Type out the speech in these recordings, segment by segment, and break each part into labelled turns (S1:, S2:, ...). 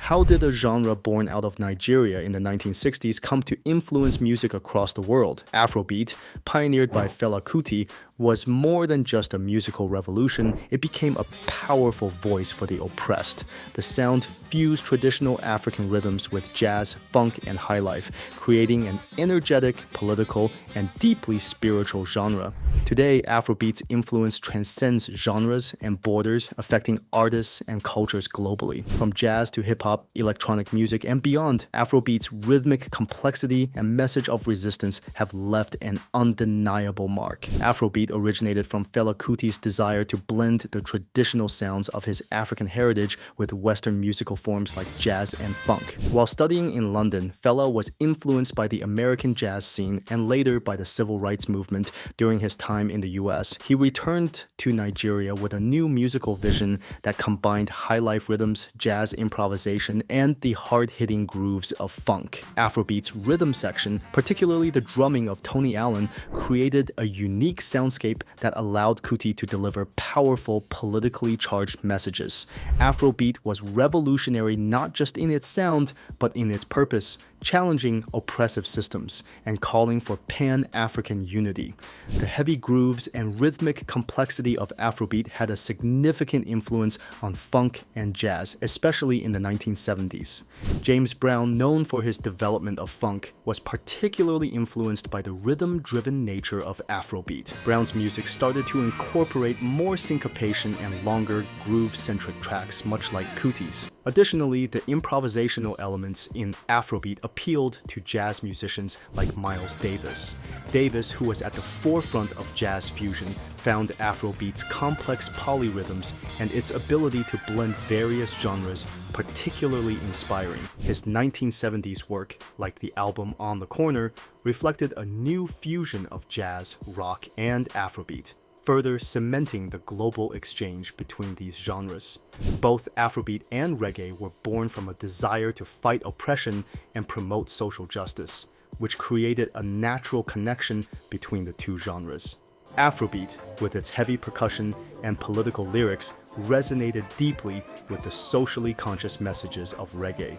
S1: How did a genre born out of Nigeria in the 1960s come to influence music across the world? Afrobeat, pioneered by Fela Kuti, was more than just a musical revolution, it became a powerful voice for the oppressed. The sound fused traditional African rhythms with jazz, funk, and highlife, creating an energetic, political, and deeply spiritual genre. Today, Afrobeat's influence transcends genres and borders, affecting artists and cultures globally. From jazz to hip-hop, electronic music, and beyond, Afrobeat's rhythmic complexity and message of resistance have left an undeniable mark. Afrobeat originated from Fela Kuti's desire to blend the traditional sounds of his African heritage with Western musical forms like jazz and funk. While studying in London, Fela was influenced by the American jazz scene and later by the civil rights movement during his time in the US. He returned to Nigeria with a new musical vision that combined high-life rhythms, jazz improvisation, and the hard-hitting grooves of funk. Afrobeat's rhythm section, particularly the drumming of Tony Allen, created a unique soundscape that allowed Kuti to deliver powerful, politically charged messages. Afrobeat was revolutionary not just in its sound, but in its purpose, challenging oppressive systems and calling for pan-African unity. The heavy grooves and rhythmic complexity of Afrobeat had a significant influence on funk and jazz, especially in the 1970s. James Brown, known for his development of funk, was particularly influenced by the rhythm-driven nature of Afrobeat. Brown's music started to incorporate more syncopation and longer groove-centric tracks, much like Kuti's. Additionally, the improvisational elements in Afrobeat appealed to jazz musicians like Miles Davis. Davis, who was at the forefront of jazz fusion, found Afrobeat's complex polyrhythms and its ability to blend various genres particularly inspiring. His 1970s work, like the album On the Corner, reflected a new fusion of jazz, rock, and Afrobeat, further cementing the global exchange between these genres. Both Afrobeat and reggae were born from a desire to fight oppression and promote social justice, which created a natural connection between the two genres. Afrobeat, with its heavy percussion and political lyrics, resonated deeply with the socially conscious messages of reggae.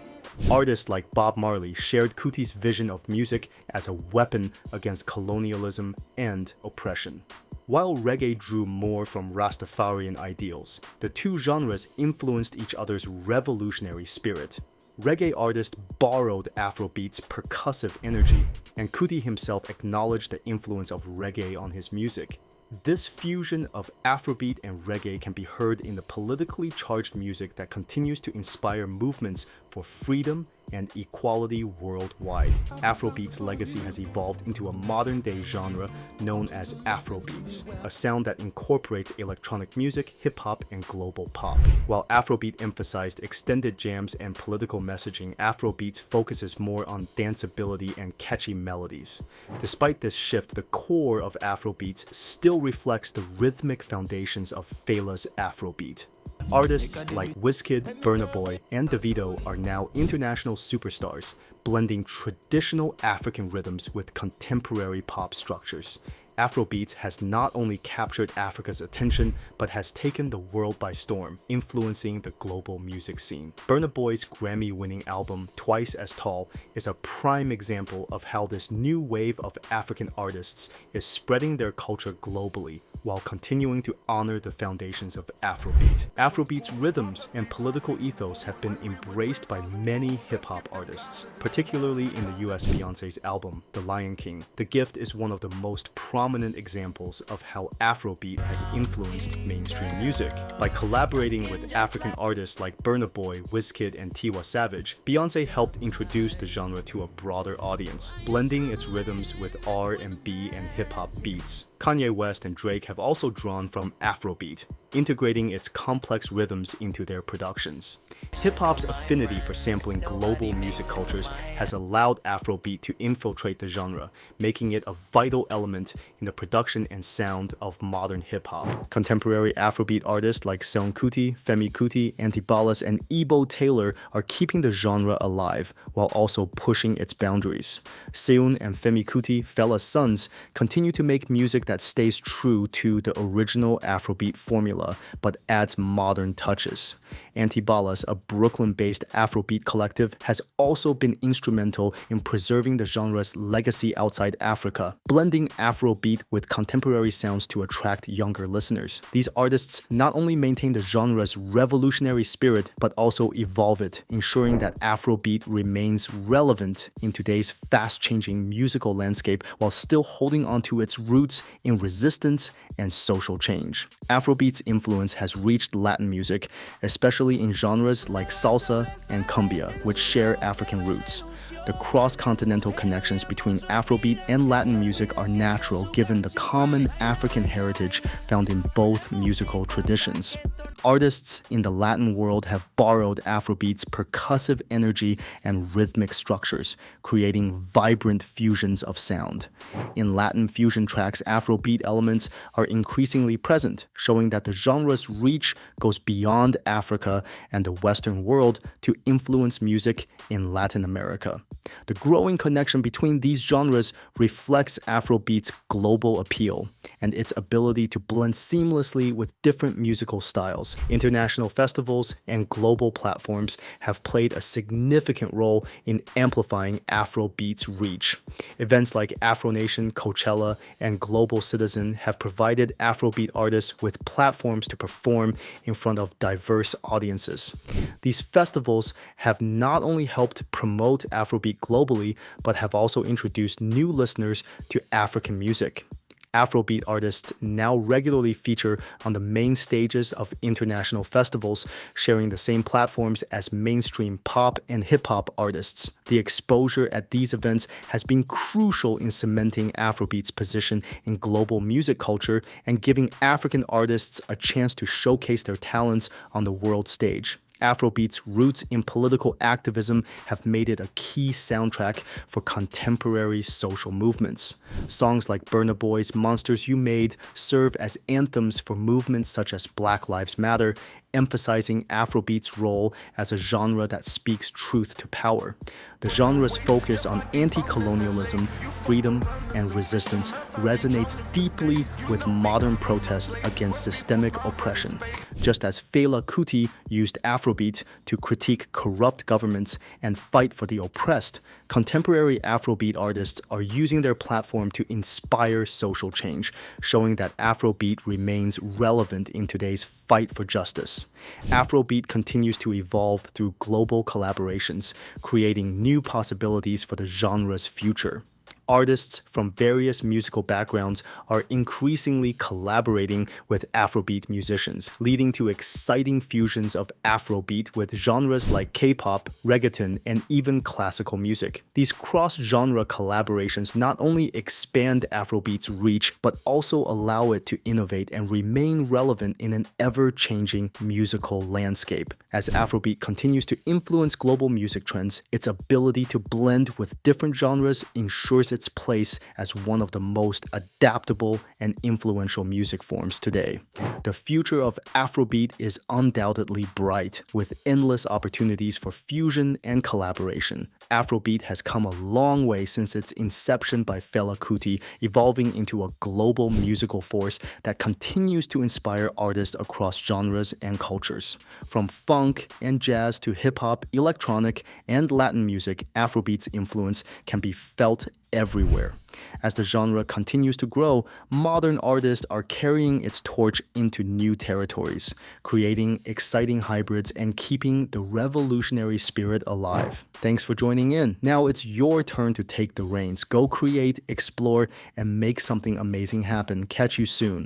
S1: Artists like Bob Marley shared Kuti's vision of music as a weapon against colonialism and oppression. While reggae drew more from Rastafarian ideals, the two genres influenced each other's revolutionary spirit. Reggae artists borrowed Afrobeat's percussive energy, and Kuti himself acknowledged the influence of reggae on his music. This fusion of Afrobeat and reggae can be heard in the politically charged music that continues to inspire movements for freedom and equality worldwide. Afrobeat's legacy has evolved into a modern-day genre known as Afrobeats, a sound that incorporates electronic music, hip-hop, and global pop. While Afrobeat emphasized extended jams and political messaging, Afrobeats focuses more on danceability and catchy melodies. Despite this shift, the core of Afrobeats still reflects the rhythmic foundations of Fela's Afrobeat. Artists like Wizkid, Burna Boy, and Davido are now international superstars, blending traditional African rhythms with contemporary pop structures. Afrobeats has not only captured Africa's attention, but has taken the world by storm, influencing the global music scene. Burna Boy's Grammy-winning album, Twice as Tall, is a prime example of how this new wave of African artists is spreading their culture globally, while continuing to honor the foundations of Afrobeat. Afrobeat's rhythms and political ethos have been embraced by many hip-hop artists, particularly in the US Beyoncé's album, The Lion King. The Gift is one of the most prominent examples of how Afrobeat has influenced mainstream music. By collaborating with African artists like Burna Boy, Wizkid, and Tiwa Savage, Beyoncé helped introduce the genre to a broader audience, blending its rhythms with R&B and hip-hop beats. Kanye West and Drake have also drawn from Afrobeat, integrating its complex rhythms into their productions. Hip-hop's affinity for sampling global music cultures has allowed Afrobeat to infiltrate the genre, making it a vital element in the production and sound of modern hip-hop. Contemporary Afrobeat artists like Seun Kuti, Femi Kuti, Antibalas, and Ebo Taylor are keeping the genre alive while also pushing its boundaries. Seun and Femi Kuti, Fela's sons, continue to make music that stays true to the original Afrobeat formula but adds modern touches. Antibalas, a Brooklyn-based Afrobeat collective, has also been instrumental in preserving the genre's legacy outside Africa, blending Afrobeat with contemporary sounds to attract younger listeners. These artists not only maintain the genre's revolutionary spirit, but also evolve it, ensuring that Afrobeat remains relevant in today's fast-changing musical landscape while still holding onto its roots in resistance and social change. Afrobeat's influence has reached Latin music, especially in genres like salsa and cumbia, which share African roots. The cross-continental connections between Afrobeat and Latin music are natural given the common African heritage found in both musical traditions. Artists in the Latin world have borrowed Afrobeat's percussive energy and rhythmic structures, creating vibrant fusions of sound. In Latin fusion tracks, Afrobeat elements are increasingly present, showing that the genre's reach goes beyond Africa and the Western world to influence music in Latin America. The growing connection between these genres reflects Afrobeat's global appeal and its ability to blend seamlessly with different musical styles. International festivals and global platforms have played a significant role in amplifying Afrobeat's reach. Events like Afro Nation, Coachella, and Global Citizen have provided Afrobeat artists with platforms to perform in front of diverse audiences. These festivals have not only helped promote Afrobeat globally, but have also introduced new listeners to African music. Afrobeat artists now regularly feature on the main stages of international festivals, sharing the same platforms as mainstream pop and hip-hop artists. The exposure at these events has been crucial in cementing Afrobeat's position in global music culture and giving African artists a chance to showcase their talents on the world stage. Afrobeat's roots in political activism have made it a key soundtrack for contemporary social movements. Songs like Burna Boy's Monsters You Made serve as anthems for movements such as Black Lives Matter, emphasizing Afrobeat's role as a genre that speaks truth to power. The genre's focus on anti-colonialism, freedom, and resistance resonates deeply with modern protest against systemic oppression. Just as Fela Kuti used Afrobeat to critique corrupt governments and fight for the oppressed, contemporary Afrobeat artists are using their platform to inspire social change, showing that Afrobeat remains relevant in today's fight for justice. Afrobeat continues to evolve through global collaborations, creating new possibilities for the genre's future. Artists from various musical backgrounds are increasingly collaborating with Afrobeat musicians, leading to exciting fusions of Afrobeat with genres like K-pop, reggaeton, and even classical music. These cross-genre collaborations not only expand Afrobeat's reach, but also allow it to innovate and remain relevant in an ever-changing musical landscape. As Afrobeat continues to influence global music trends, its ability to blend with different genres ensures its place as one of the most adaptable and influential music forms today. The future of Afrobeat is undoubtedly bright, with endless opportunities for fusion and collaboration. Afrobeat has come a long way since its inception by Fela Kuti, evolving into a global musical force that continues to inspire artists across genres and cultures. From funk and jazz to hip-hop, electronic, and Latin music, Afrobeat's influence can be felt everywhere. As the genre continues to grow, modern artists are carrying its torch into new territories, creating exciting hybrids and keeping the revolutionary spirit alive. Thanks for joining in. Now it's your turn to take the reins. Go create, explore, and make something amazing happen. Catch you soon.